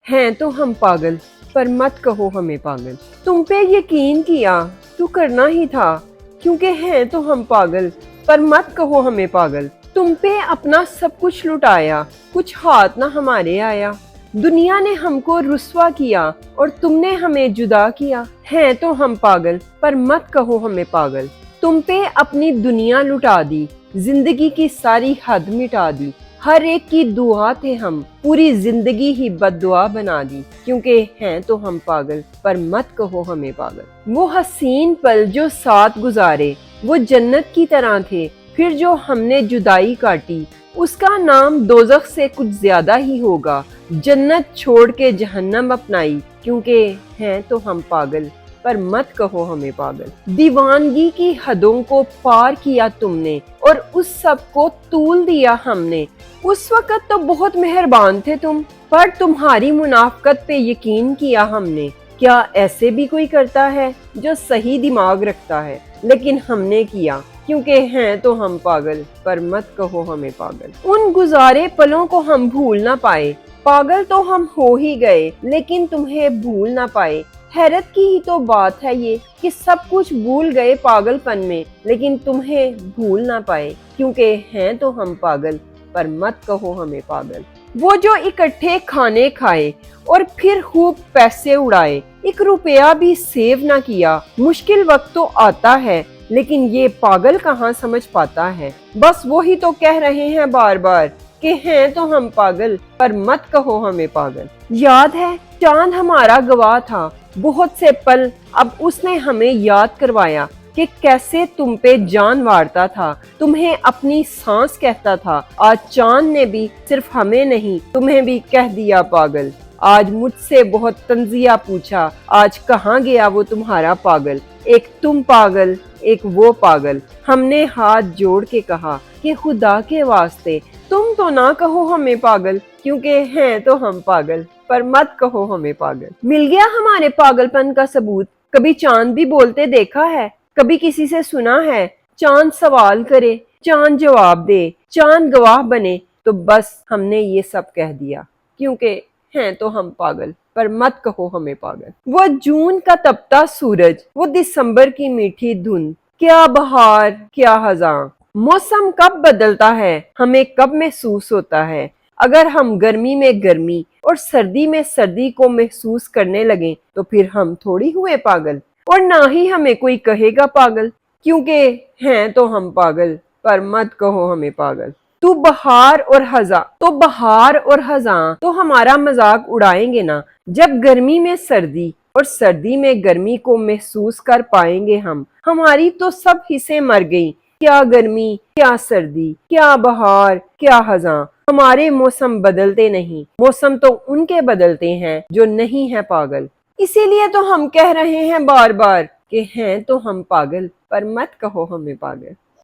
हैं तो हम पागल, पर मत कहो हमें पागल। तुम पे यकीन किया तो करना ही था, क्योंकि हैं तो हम पागल, पर मत कहो हमें पागल। तुम पे अपना सब कुछ लुटाया, कुछ हाथ ना हमारे आया। दुनिया ने हमको रुस्वा किया और तुमने हमें जुदा किया। हैं तो हम पागल, पर मत कहो हमें पागल। तुम पे अपनी दुनिया लुटा दी, जिंदगी की सारी हद मिटा दी। हर एक की दुआ थे हम, पूरी जिंदगी ही बद्दुआ बना दी। क्योंकि हैं तो हम पागल, पर मत कहो हमें पागल। वो हसीन पल जो साथ गुजारे, वो जन्नत की तरह थे। फिर जो हमने जुदाई काटी, उसका नाम दोज़ख से कुछ ज्यादा ही होगा। जन्नत छोड़ के जहन्नम अपनाई, क्योंकि हैं तो हम पागल, पर मत कहो हमें पागल। दीवानगी की हदों को पार किया तुमने और उस सब को तूल दिया हमने। उस वक़्त तो बहुत मेहरबान थे तुम, पर तुम्हारी मुनाफकत पे यकीन किया हमने। क्या ऐसे भी कोई करता है जो सही दिमाग रखता है? लेकिन हमने किया, क्योंकि हैं तो हम पागल, पर मत कहो हमें पागल। उन गुजारे पलों को हम भूल ना पाए, पागल तो हम हो ही गए, लेकिन तुम्हें भूल ना पाए। हैरत की ही तो बात है ये कि सब कुछ भूल गए पागलपन में, लेकिन तुम्हें भूल ना पाए। क्योंकि हैं तो हम पागल, पर मत कहो हमें पागल। वो जो इकट्ठे खाने खाए और फिर खूब पैसे उड़ाए, एक रुपया भी सेव ना किया। मुश्किल वक्त तो आता है, लेकिन ये पागल कहाँ समझ पाता है। बस वही तो कह रहे हैं बार बार कि हैं तो हम पागल, पर मत कहो हमें पागल। याद है चांद हमारा गवाह था, बहुत से पल अब उसने हमें याद करवाया कि कैसे तुम पे जान वारता था, तुम्हें अपनी सांस कहता था। आज चांद ने भी सिर्फ हमें नहीं, तुम्हें भी कह दिया पागल। आज मुझसे बहुत तंजिया पूछा, आज कहाँ गया वो तुम्हारा पागल। एक तुम पागल, एक वो पागल। हमने हाथ जोड़ के कहा कि खुदा के वास्ते तुम तो ना कहो हमें पागल, क्योंकि हैं तो हम पागल, पर मत कहो हमें पागल। मिल गया हमारे पागलपन का सबूत। कभी चांद भी बोलते देखा है? कभी किसी से सुना है चांद सवाल करे, चांद जवाब दे, चांद गवाह बने? तो बस हमने ये सब कह दिया, क्योंकि हैं तो हम पागल, पर मत कहो हमें पागल। वो जून का तपता सूरज, वो दिसंबर की मीठी धुंध, क्या बहार क्या खज़ां। मौसम कब बदलता है, हमें कब महसूस होता है? अगर हम गर्मी में गर्मी और सर्दी में सर्दी को महसूस करने लगे, तो फिर हम थोड़ी हुए पागल। और ना ही हमें कोई कहेगा पागल, क्योंकि हैं तो हम पागल, पर मत कहो हमें पागल। बहार और खज़ां तो हमारा मजाक उड़ाएंगे ना, जब गर्मी में सर्दी और सर्दी में गर्मी को महसूस कर पाएंगे हम। हमारी तो सब हिस्से मर गई, क्या गर्मी क्या सर्दी, क्या बहार क्या खज़ां। हमारे मौसम बदलते नहीं, मौसम तो उनके बदलते हैं जो नहीं है पागल। इसीलिए तो हम कह रहे हैं बार बार कि हैं तो हम पागल, पर मत कहो हमें पागल।